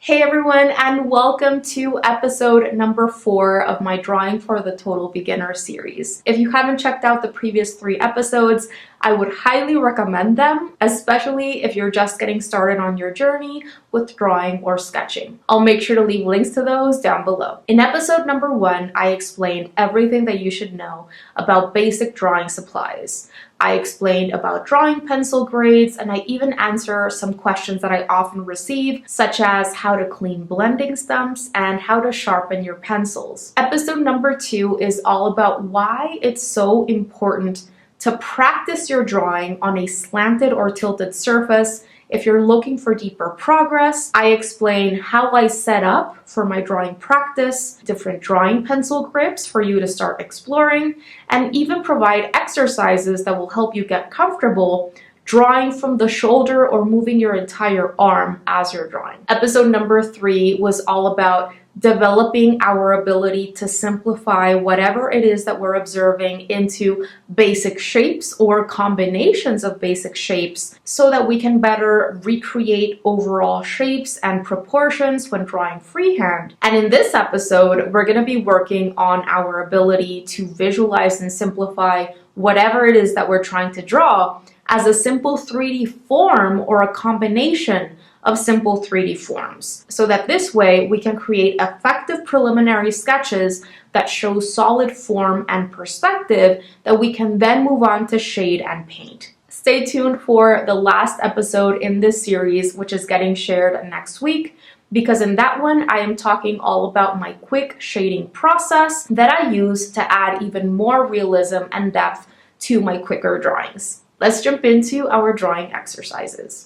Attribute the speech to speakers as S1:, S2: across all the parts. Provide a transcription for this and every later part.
S1: Hey everyone, and welcome to episode number 4 of my Drawing for the Total Beginner series. If you haven't checked out the previous 3 episodes, I would highly recommend them, especially if you're just getting started on your journey with drawing or sketching. I'll make sure to leave links to those down below. In episode number 1, I explained everything that you should know about basic drawing supplies. I explained about drawing pencil grades, and I even answer some questions that I often receive, such as how to clean blending stumps and how to sharpen your pencils. Episode number 2 is all about why it's so important to practice your drawing on a slanted or tilted surface. If you're looking for deeper progress, I explain how I set up for my drawing practice, different drawing pencil grips for you to start exploring, and even provide exercises that will help you get comfortable drawing from the shoulder or moving your entire arm as you're drawing. Episode number 3 was all about developing our ability to simplify whatever it is that we're observing into basic shapes or combinations of basic shapes so that we can better recreate overall shapes and proportions when drawing freehand. And in this episode, we're going to be working on our ability to visualize and simplify whatever it is that we're trying to draw as a simple 3D form or a combination of simple 3D forms, so that this way we can create effective preliminary sketches that show solid form and perspective that we can then move on to shade and paint. Stay tuned for the last episode in this series, which is getting shared next week, because in that one I am talking all about my quick shading process that I use to add even more realism and depth to my quicker drawings. Let's jump into our drawing exercises.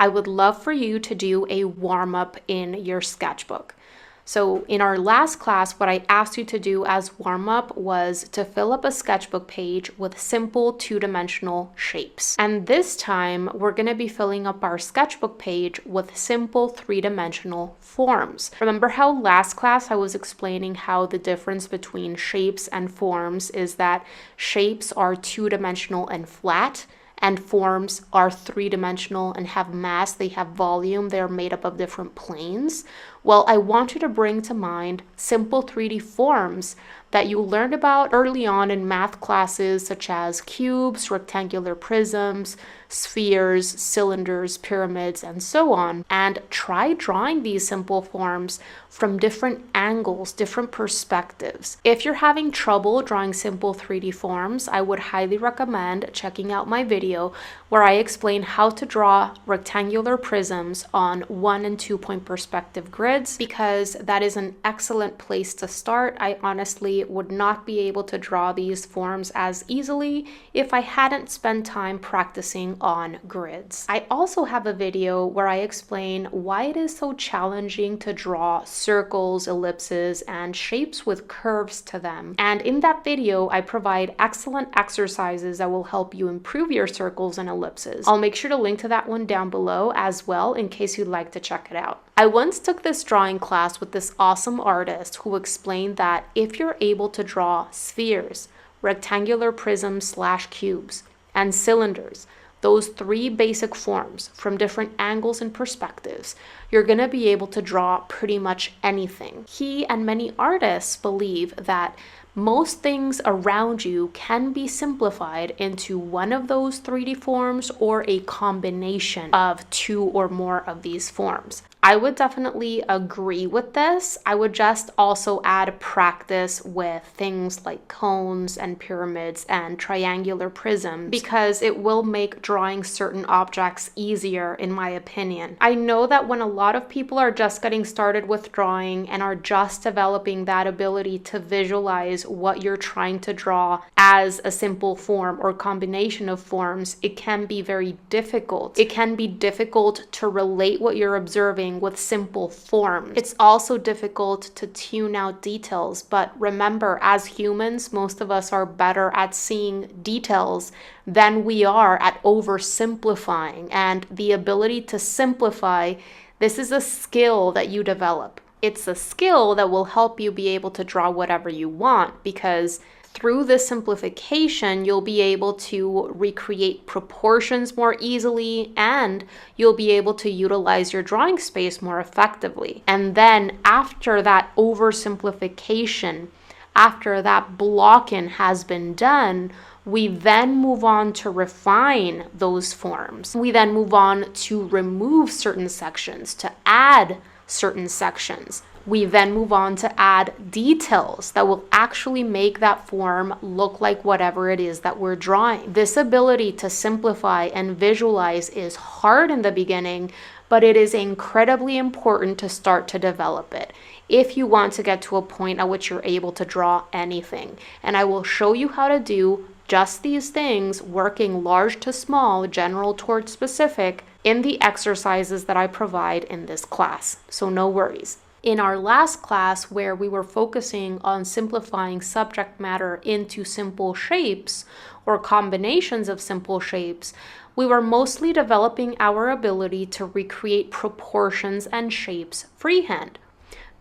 S1: I would love for you to do a warm-up in your sketchbook. So in our last class, what I asked you to do as warm-up was to fill up a sketchbook page with simple 2-dimensional shapes. And this time, we're going to be filling up our sketchbook page with simple 3-dimensional forms. Remember how last class I was explaining how the difference between shapes and forms is that shapes are 2-dimensional and flat, and forms are 3-dimensional and have mass, they have volume, they're made up of different planes. Well, I want you to bring to mind simple 3D forms that you learned about early on in math classes, such as cubes, rectangular prisms, spheres, cylinders, pyramids, and so on. And try drawing these simple forms from different angles, different perspectives. If you're having trouble drawing simple 3D forms, I would highly recommend checking out my video where I explain how to draw rectangular prisms on 1 and 2 point perspective grids, because that is an excellent place to start. I honestly would not be able to draw these forms as easily if I hadn't spent time practicing on grids. I also have a video where I explain why it is so challenging to draw circles, ellipses, and shapes with curves to them. And in that video, I provide excellent exercises that will help you improve your circles and ellipses. I'll make sure to link to that one down below as well in case you'd like to check it out. I once took this drawing class with this awesome artist who explained that if you're able to draw spheres, rectangular prisms / cubes, and cylinders, those 3 basic forms from different angles and perspectives, you're going to be able to draw pretty much anything. He and many artists believe that most things around you can be simplified into one of those 3D forms or a combination of 2 or more of these forms. I would definitely agree with this. I would just also add practice with things like cones and pyramids and triangular prisms, because it will make drawing certain objects easier, in my opinion. I know that when a lot of people are just getting started with drawing and are just developing that ability to visualize what you're trying to draw as a simple form or combination of forms, it can be very difficult. It can be difficult to relate what you're observing with simple forms. It's also difficult to tune out details, but remember, as humans, most of us are better at seeing details than we are at oversimplifying. And the ability to simplify, this is a skill that you develop. It's a skill that will help you be able to draw whatever you want, because
S2: Through this simplification, you'll be able to recreate proportions more easily, and you'll be able to utilize your drawing space more effectively. And then after that oversimplification, after that block-in has been done, we then move on to refine those forms. We then move on to remove certain sections, to add certain sections. We then move on to add details that will actually make that form look like whatever it is that we're drawing. This ability to simplify and visualize is hard in the beginning, but it is incredibly important to start to develop it if you want to get to a point at which you're able to draw anything. And I will show you how to do just these things, working large to small, general towards specific, in the exercises that I provide in this class. So no worries. In our last class, where we were focusing on simplifying subject matter into simple shapes or combinations of simple shapes, we were mostly developing our ability to recreate proportions and shapes freehand.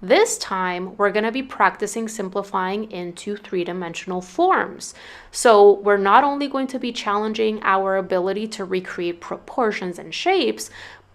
S2: This time, we're going to be practicing simplifying into three-dimensional forms. So we're not only going to be challenging our ability to recreate proportions and shapes,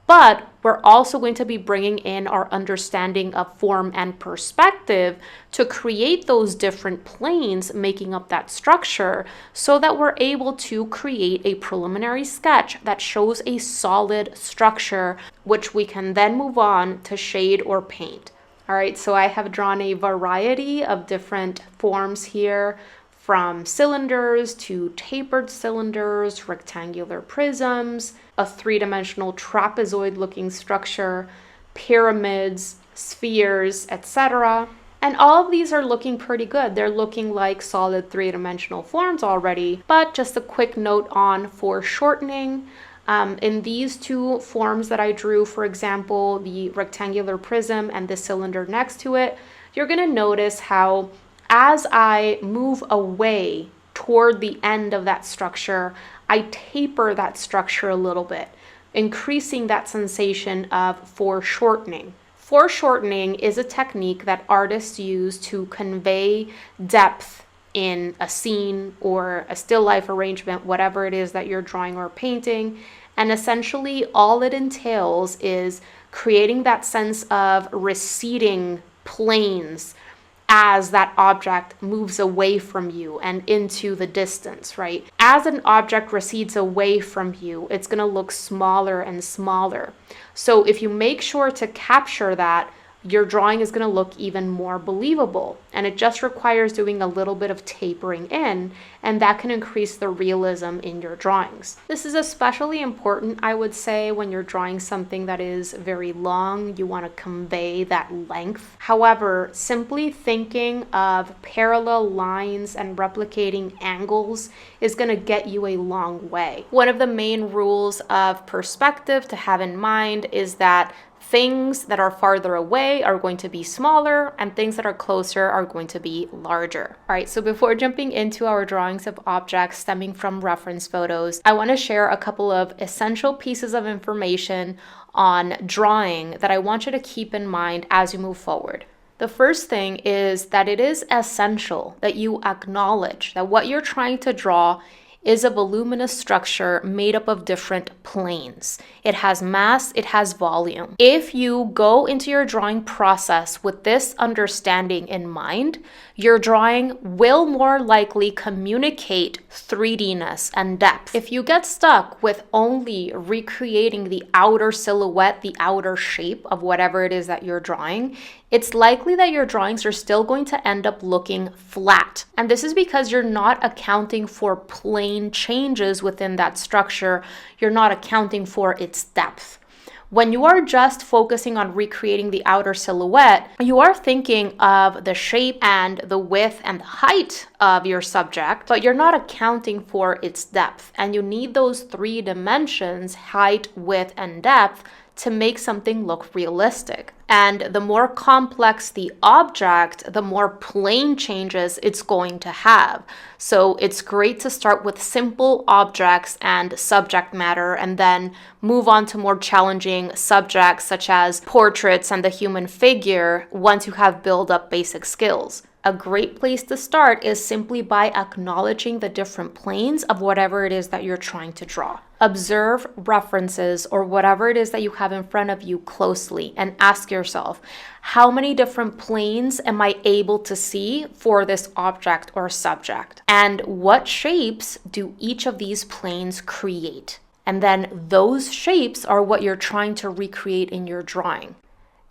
S2: but we're also going to be bringing in our understanding of form and perspective to create those different planes making up that structure, so that we're able to create a preliminary sketch that shows a solid structure, which we can then move on to shade or paint. All right, so I have drawn a variety of different forms here, from cylinders to tapered cylinders, rectangular prisms, a three-dimensional trapezoid-looking structure, pyramids, spheres, etc. And all of these are looking pretty good. They're looking like solid three-dimensional forms already, but just a quick note on foreshortening. In these two forms that I drew, for example, the rectangular prism and the cylinder next to it, you're going to notice how as I move away toward the end of that structure, I taper that structure a little bit, increasing that sensation of foreshortening. Foreshortening is a technique that artists use to convey depth in a scene or a still life arrangement, whatever it is that you're drawing or painting. And essentially all it entails is creating that sense of receding planes as that object moves away from you and into the distance, right? As an object recedes away from you, it's going to look smaller and smaller. So if you make sure to capture that, your drawing is going to look even more believable. And it just requires doing a little bit of tapering in, and that can increase the realism in your drawings. This is especially important, I would say, when you're drawing something that is very long. You want to convey that length. However, simply thinking of parallel lines and replicating angles is going to get you a long way. One of the main rules of perspective to have in mind is that things that are farther away are going to be smaller, and things that are closer are going to be larger. All right, so before jumping into our drawings of objects stemming from reference photos, I want to share a couple of essential pieces of information on drawing that I want you to keep in mind as you move forward. The first thing is that it is essential that you acknowledge that what you're trying to draw is a voluminous structure made up of different planes. It has mass, it has volume. If you go into your drawing process with this understanding in mind, your drawing will more likely communicate 3D-ness and depth. If you get stuck with only recreating the outer silhouette, the outer shape of whatever it is that you're drawing, it's likely that your drawings are still going to end up looking flat. And this is because you're not accounting for plane changes within that structure. You're not accounting for its depth. When you are just focusing on recreating the outer silhouette, you are thinking of the shape and the width and the height of your subject, but you're not accounting for its depth. And you need those 3 dimensions, height, width, and depth, to make something look realistic. And the more complex the object, the more plane changes it's going to have. So it's great to start with simple objects and subject matter, and then move on to more challenging subjects such as portraits and the human figure once you have built up basic skills. A great place to start is simply by acknowledging the different planes of whatever it is that you're trying to draw. Observe references or whatever it is that you have in front of you closely and ask yourself, how many different planes am I able to see for this object or subject? And what shapes do each of these planes create? And then those shapes are what you're trying to recreate in your drawing.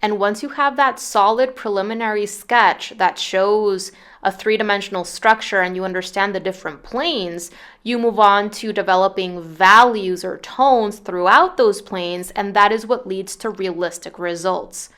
S2: And once you have that solid preliminary sketch that shows a three-dimensional structure and you understand the different planes, you move on to developing values or tones throughout those planes, and that is what leads to realistic results.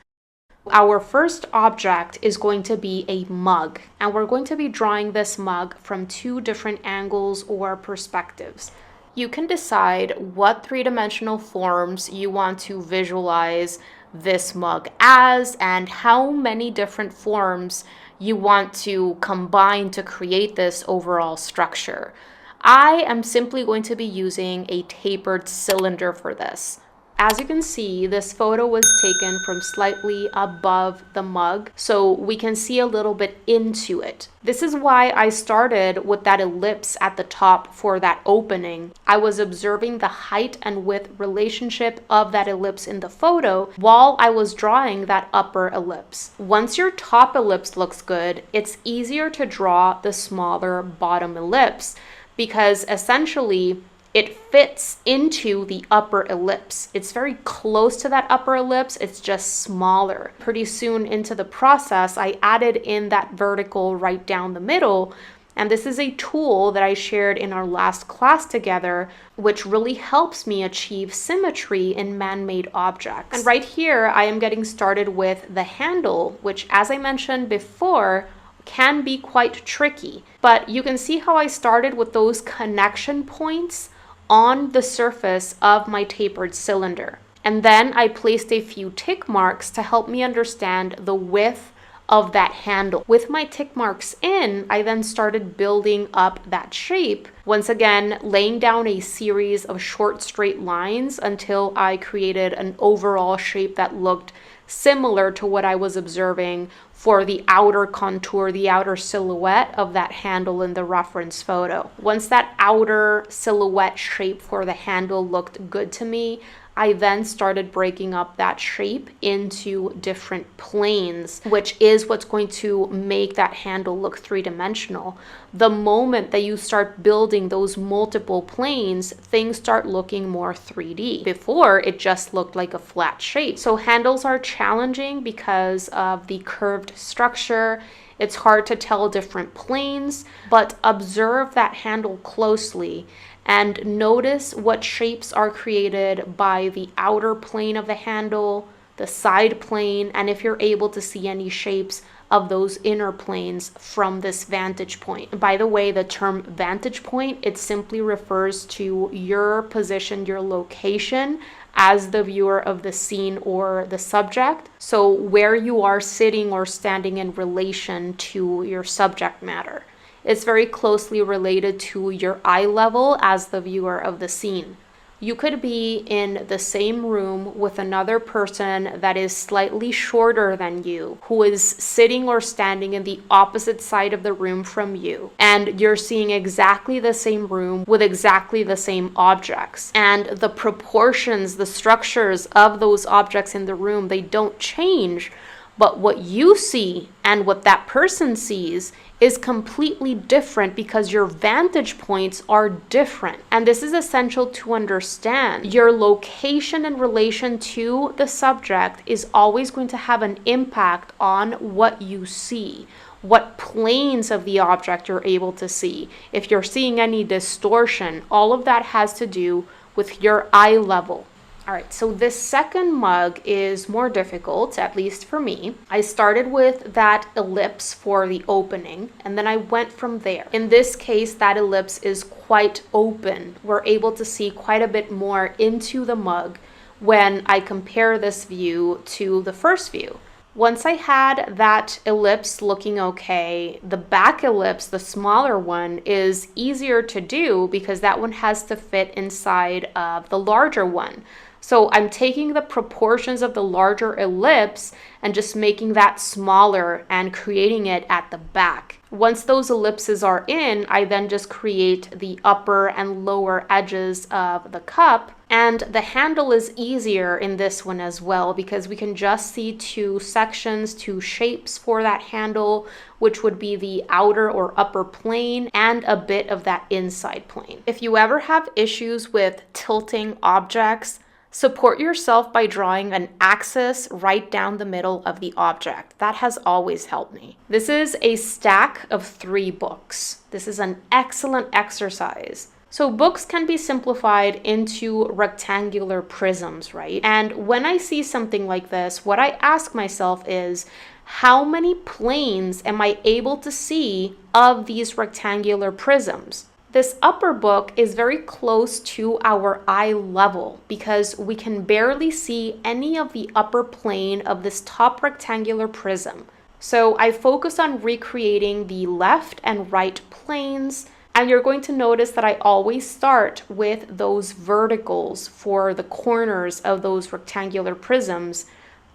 S2: Our first object is going to be a mug, and we're going to be drawing this mug from two different angles or perspectives. You can decide what three-dimensional forms you want to visualize this mug as and how many different forms you want to combine to create this overall structure. I am simply going to be using a tapered cylinder for this. As you can see, this photo was taken from slightly above the mug, so we can see a little bit into it. This is why I started with that ellipse at the top for that opening. I was observing the height and width relationship of that ellipse in the photo while I was drawing that upper ellipse. Once your top ellipse looks good, it's easier to draw the smaller bottom ellipse because essentially it fits into the upper ellipse. It's very close to that upper ellipse, it's just smaller. Pretty soon into the process, I added in that vertical right down the middle, and this is a tool that I shared in our last class together, which really helps me achieve symmetry in man-made objects. And right here, I am getting started with the handle, which, as I mentioned before, can be quite tricky. But you can see how I started with those connection points on the surface of my tapered cylinder. And then I placed a few tick marks to help me understand the width of that handle. With my tick marks in, I then started building up that shape. Once again, laying down a series of short straight lines until I created an overall shape that looked similar to what I was observing for the outer contour, the outer silhouette of that handle in the reference photo. Once that outer silhouette shape for the handle looked good to me, I then started breaking up that shape into different planes, which is what's going to make that handle look three-dimensional. The moment that you start building those multiple planes, things start looking more 3D. Before, it just looked like a flat shape. So handles are challenging because of the curved structure. It's hard to tell different planes, but observe that handle closely and notice what shapes are created by the outer plane of the handle, the side plane, and if you're able to see any shapes of those inner planes from this vantage point. By the way, the term vantage point, it simply refers to your position, your location as the viewer of the scene or the subject. So where you are sitting or standing in relation to your subject matter. It's very closely related to your eye level as the viewer of the scene. You could be in the same room with another person that is slightly shorter than you, who is sitting or standing in the opposite side of the room from you, and you're seeing exactly the same room with exactly the same objects. And the proportions, the structures of those objects in the room, they don't change, but what you see and what that person sees is completely different because your vantage points are different. And this is essential to understand. Your location in relation to the subject is always going to have an impact on what you see, what planes of the object you're able to see. If you're seeing any distortion, all of that has to do with your eye level. All right, so this second mug is more difficult, at least for me. I started with that ellipse for the opening, and then I went from there. In this case, that ellipse is quite open. We're able to see quite a bit more into the mug when I compare this view to the first view. Once I had that ellipse looking okay, the back ellipse, the smaller one, is easier to do because that one has to fit inside of the larger one. So I'm taking the proportions of the larger ellipse and just making that smaller and creating it at the back. Once those ellipses are in, I then just create the upper and lower edges of the cup. And the handle is easier in this one as well because we can just see two sections, two shapes for that handle, which would be the outer or upper plane and a bit of that inside plane. If you ever have issues with tilting objects, support yourself by drawing an axis right down the middle of the object. That has always helped me. This is a stack of 3 books. This is an excellent exercise. So books can be simplified into rectangular prisms, right? And when I see something like this, what I ask myself is, how many planes am I able to see of these rectangular prisms? This upper book is very close to our eye level because we can barely see any of the upper plane of this top rectangular prism. So I focus on recreating the left and right planes, and you're going to notice that I always start with those verticals for the corners of those rectangular prisms,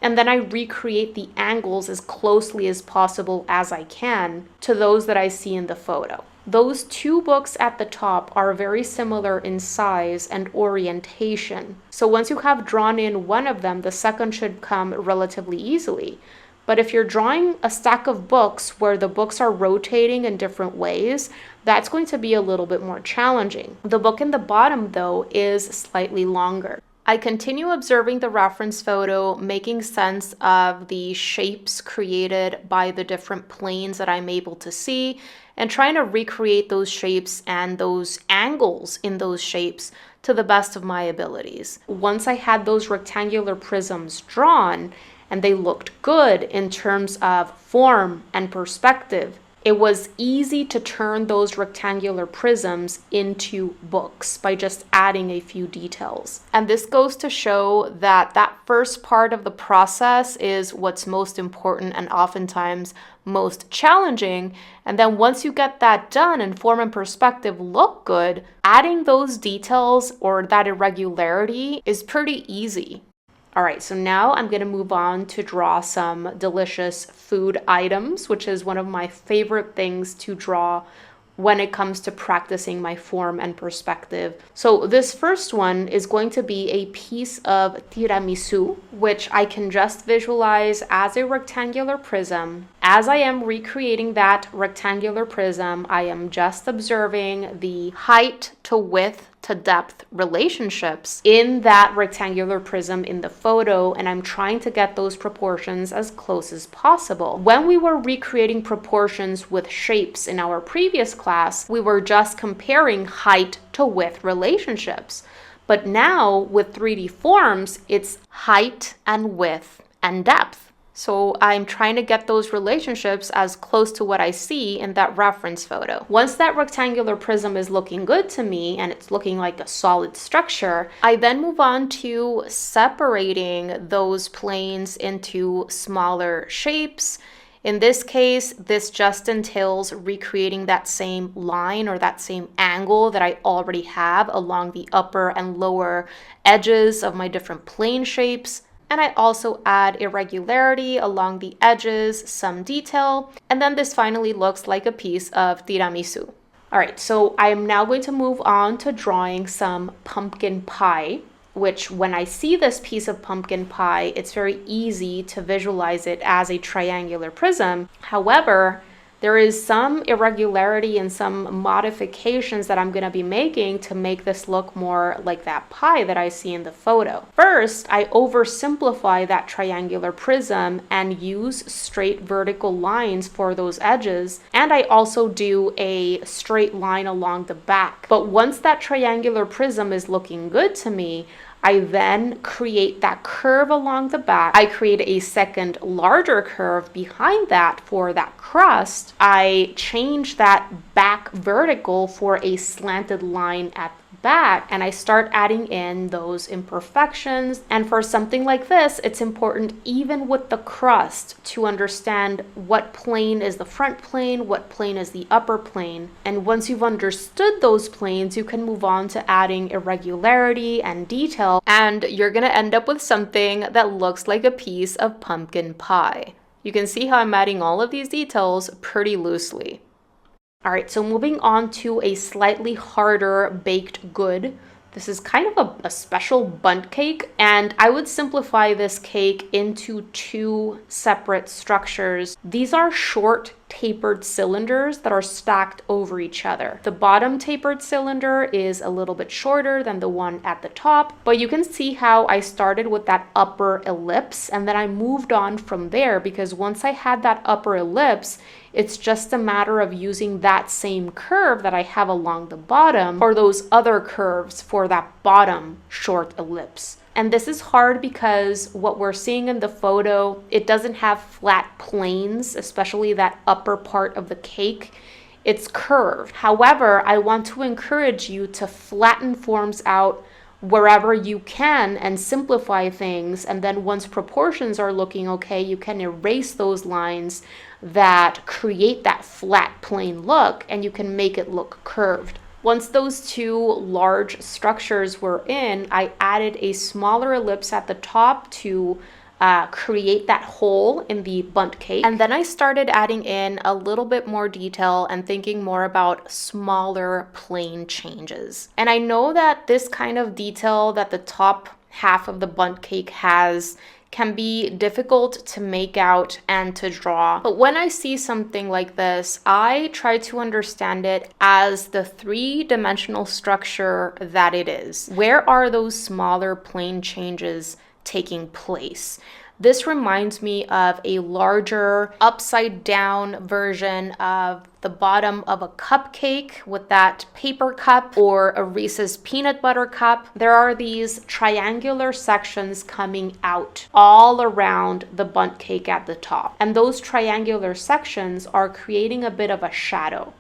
S2: and then I recreate the angles as closely as possible as I can to those that I see in the photo. Those 2 books at the top are very similar in size and orientation. So once you have drawn in one of them, the second should come relatively easily. But if you're drawing a stack of books where the books are rotating in different ways, that's going to be a little bit more challenging. The book in the bottom, though, is slightly longer. I continue observing the reference photo, making sense of the shapes created by the different planes that I'm able to see, and trying to recreate those shapes and those angles in those shapes to the best of my abilities. Once I had those rectangular prisms drawn, and they looked good in terms of form and perspective, it was easy to turn those rectangular prisms into books by just adding a few details. And this goes to show that that first part of the process is what's most important and oftentimes most challenging. And then once you get that done and form and perspective look good, adding those details or that irregularity is pretty easy. All right, so now I'm going to move on to draw some delicious food items, which is one of my favorite things to draw when it comes to practicing my form and perspective. So this first one is going to be a piece of tiramisu, which I can just visualize as a rectangular prism. As I am recreating that rectangular prism, I am just observing the height to width to depth relationships in that rectangular prism in the photo, and I'm trying to get those proportions as close as possible. When we were recreating proportions with shapes in our previous class, we were just comparing height to width relationships. But now with 3D forms, it's height and width and depth. So I'm trying to get those relationships as close to what I see in that reference photo. Once that rectangular prism is looking good to me and it's looking like a solid structure, I then move on to separating those planes into smaller shapes. In this case, this just entails recreating that same line or that same angle that I already have along the upper and lower edges of my different plane shapes. And I also add irregularity along the edges, some detail, and then this finally looks like a piece of tiramisu. All right, so I am now going to move on to drawing some pumpkin pie, which when I see this piece of pumpkin pie, it's very easy to visualize it as a triangular prism. However, there is some irregularity and some modifications that I'm going to be making to make this look more like that pie that I see in the photo. First, I oversimplify that triangular prism and use straight vertical lines for those edges, and I also do a straight line along the back. But once that triangular prism is looking good to me, I then create that curve along the back. I create a second larger curve behind that for that crust. I change that back vertical for a slanted line at the back and I start adding in those imperfections. And for something like this, it's important even with the crust to understand what plane is the front plane, what plane is the upper plane. And once you've understood those planes, you can move on to adding irregularity and detail, and you're gonna end up with something that looks like a piece of pumpkin pie. You can see how I'm adding all of these details pretty loosely. All right, so moving on to a slightly harder baked good. This is kind of a special bundt cake, and I would simplify this cake into two separate structures. These are short tapered cylinders that are stacked over each other. The bottom tapered cylinder is a little bit shorter than the one at the top, but you can see how I started with that upper ellipse and then I moved on from there, because once I had that upper ellipse, it's just a matter of using that same curve that I have along the bottom for those other curves for that bottom short ellipse. And this is hard because what we're seeing in the photo, it doesn't have flat planes, especially that upper part of the cake. It's curved. However, I want to encourage you to flatten forms out wherever you can and simplify things. And then once proportions are looking okay, you can erase those lines that create that flat plane look and you can make it look curved. Once those two large structures were in, I added a smaller ellipse at the top to create that hole in the bundt cake. And then I started adding in a little bit more detail and thinking more about smaller plane changes. And I know that this kind of detail that the top half of the bundt cake has can be difficult to make out and to draw. But when I see something like this, I try to understand it as the three-dimensional structure that it is. Where are those smaller plane changes taking place? This reminds me of a larger upside down version of the bottom of a cupcake with that paper cup, or a Reese's peanut butter cup. There are these triangular sections coming out all around the bundt cake at the top. And those triangular sections are creating a bit of a shadow.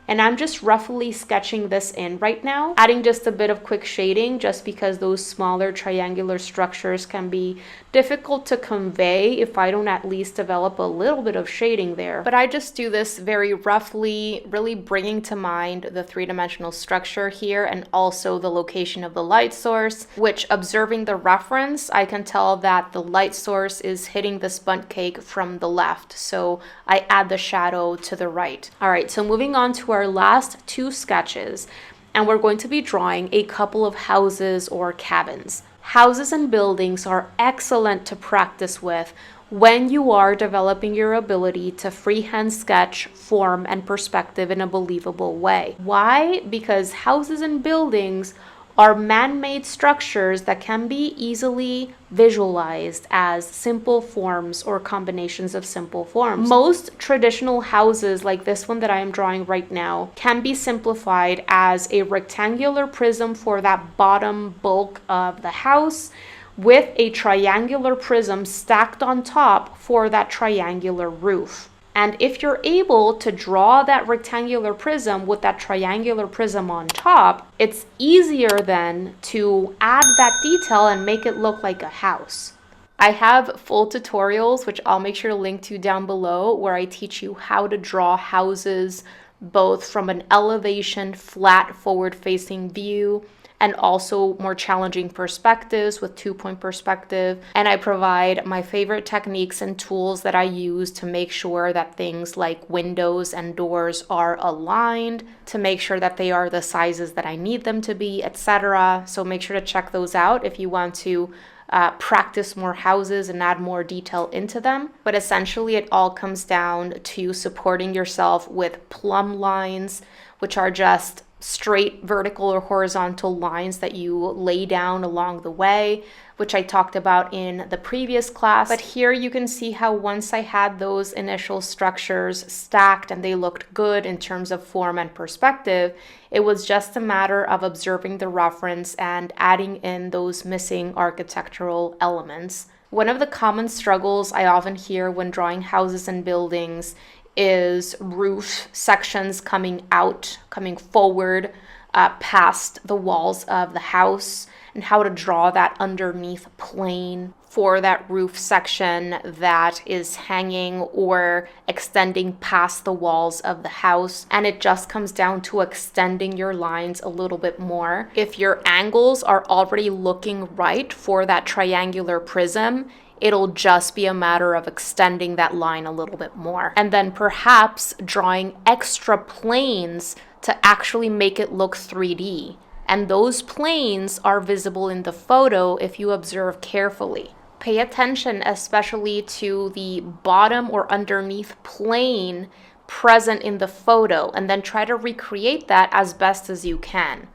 S2: And I'm just roughly sketching this in right now, adding just a bit of quick shading just because those smaller triangular structures can be difficult to convey if I don't at least develop a little bit of shading there. But I just do this very roughly, really bringing to mind the three-dimensional structure here and also the location of the light source, which, observing the reference, I can tell that the light source is hitting this bundt cake from the left. So I add the shadow to the right. All right, so moving on to our last two sketches, and we're going to be drawing a couple of houses or cabins. Houses and buildings are excellent to practice with when you are developing your ability to freehand sketch form and perspective in a believable way. Why? Because houses and buildings are man-made structures that can be easily visualized as simple forms or combinations of simple forms. Most traditional houses, like this one that I am drawing right now, can be simplified as a rectangular prism for that bottom bulk of the house, with a triangular prism stacked on top for that triangular roof. And if you're able to draw that rectangular prism with that triangular prism on top, it's easier then to add that detail and make it look like a house. I have full tutorials, which I'll make sure to link to down below, where I teach you how to draw houses both from an elevation, flat, forward-facing view, and also more challenging perspectives with two-point perspective. And I provide my favorite techniques and tools that I use to make sure that things like windows and doors are aligned, to make sure that they are the sizes that I need them to be, etc. So make sure to check those out if you want to practice more houses and add more detail into them. But essentially it all comes down to supporting yourself with plumb lines, which are just straight vertical or horizontal lines that you lay down along the way, which I talked about in the previous class. But here you can see how once I had those initial structures stacked and they looked good in terms of form and perspective, it was just a matter of observing the reference and adding in those missing architectural elements. One of the common struggles I often hear when drawing houses and buildings is roof sections coming out, coming forward past the walls of the house, and how to draw that underneath plane for that roof section that is hanging or extending past the walls of the house. And it just comes down to extending your lines a little bit more. If your angles are already looking right for that triangular prism, it'll just be a matter of extending that line a little bit more. And then perhaps drawing extra planes to actually make it look 3D. And those planes are visible in the photo if you observe carefully. Pay attention especially to the bottom or underneath plane present in the photo, and then try to recreate that as best as you can.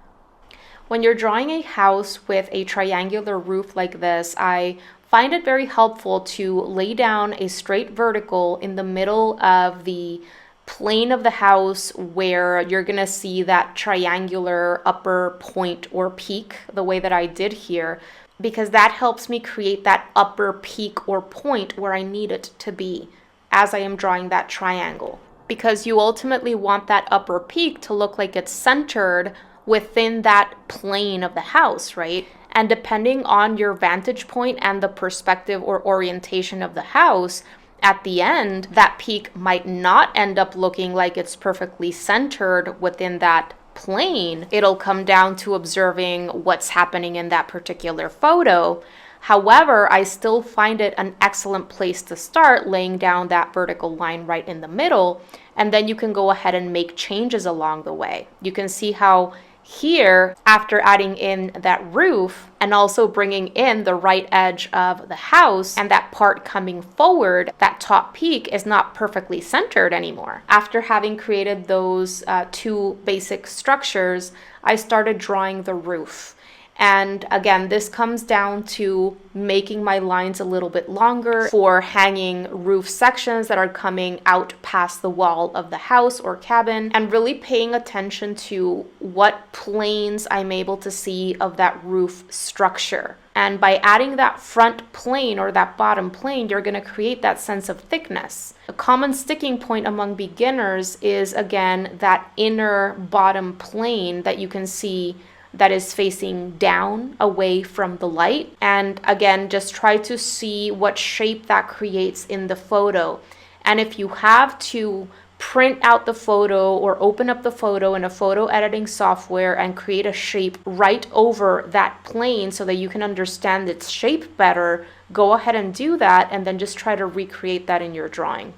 S2: When you're drawing a house with a triangular roof like this, I find it very helpful to lay down a straight vertical in the middle of the plane of the house where you're gonna see that triangular upper point or peak, the way that I did here, because that helps me create that upper peak or point where I need it to be as I am drawing that triangle. Because you ultimately want that upper peak to look like it's centered within that plane of the house, right? And depending on your vantage point and the perspective or orientation of the house, at the end, that peak might not end up looking like it's perfectly centered within that plane. It'll come down to observing what's happening in that particular photo. However, I still find it an excellent place to start, laying down that vertical line right in the middle, and then you can go ahead and make changes along the way. You can see how here, after adding in that roof and also bringing in the right edge of the house and that part coming forward, that top peak is not perfectly centered anymore. After having created those two basic structures, I started drawing the roof. And again, this comes down to making my lines a little bit longer for hanging roof sections that are coming out past the wall of the house or cabin, and really paying attention to what planes I'm able to see of that roof structure. And by adding that front plane or that bottom plane, you're going to create that sense of thickness. A common sticking point among beginners is, again, that inner bottom plane that you can see that is facing down away from the light. And again, just try to see what shape that creates in the photo. And if you have to print out the photo or open up the photo in a photo editing software and create a shape right over that plane so that you can understand its shape better, go ahead and do that, and then just try to recreate that in your drawing.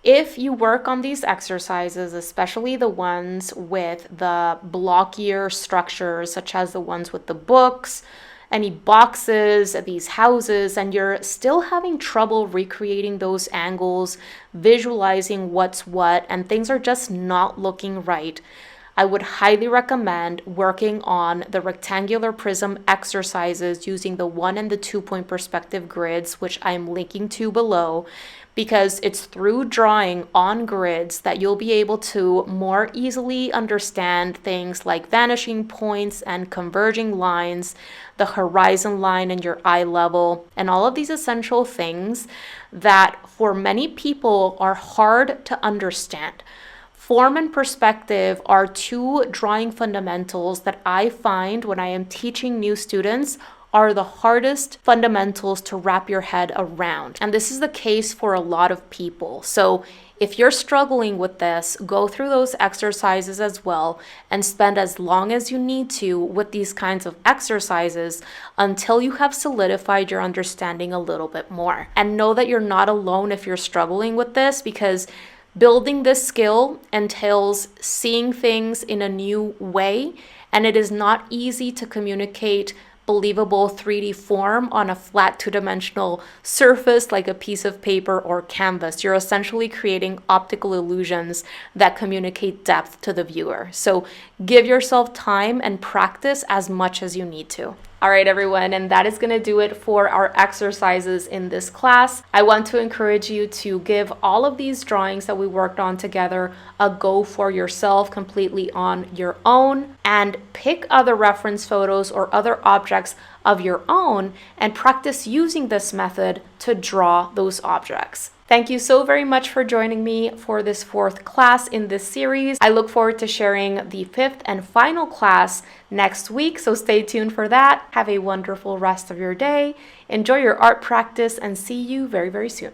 S2: If you work on these exercises, especially the ones with the blockier structures, such as the ones with the books, any boxes, these houses, and you're still having trouble recreating those angles, visualizing what's what, and things are just not looking right, I would highly recommend working on the rectangular prism exercises using the 1 and the 2-point perspective grids, which I'm linking to below, because it's through drawing on grids that you'll be able to more easily understand things like vanishing points and converging lines, the horizon line and your eye level, and all of these essential things that for many people are hard to understand. Form and perspective are two drawing fundamentals that I find when I am teaching new students are the hardest fundamentals to wrap your head around. And this is the case for a lot of people. So if you're struggling with this, go through those exercises as well and spend as long as you need to with these kinds of exercises until you have solidified your understanding a little bit more. And know that you're not alone if you're struggling with this, because building this skill entails seeing things in a new way, and it is not easy to communicate believable 3D form on a flat two-dimensional surface like a piece of paper or canvas. You're essentially creating optical illusions that communicate depth to the viewer. So give yourself time and practice as much as you need to. All right, everyone, and that is going to do it for our exercises in this class. I want to encourage you to give all of these drawings that we worked on together a go for yourself, completely on your own, and pick other reference photos or other objects of your own and practice using this method to draw those objects. Thank you so very much for joining me for this 4th class in this series. I look forward to sharing the 5th and final class next week, so stay tuned for that. Have a wonderful rest of your day. Enjoy your art practice and see you very, very soon.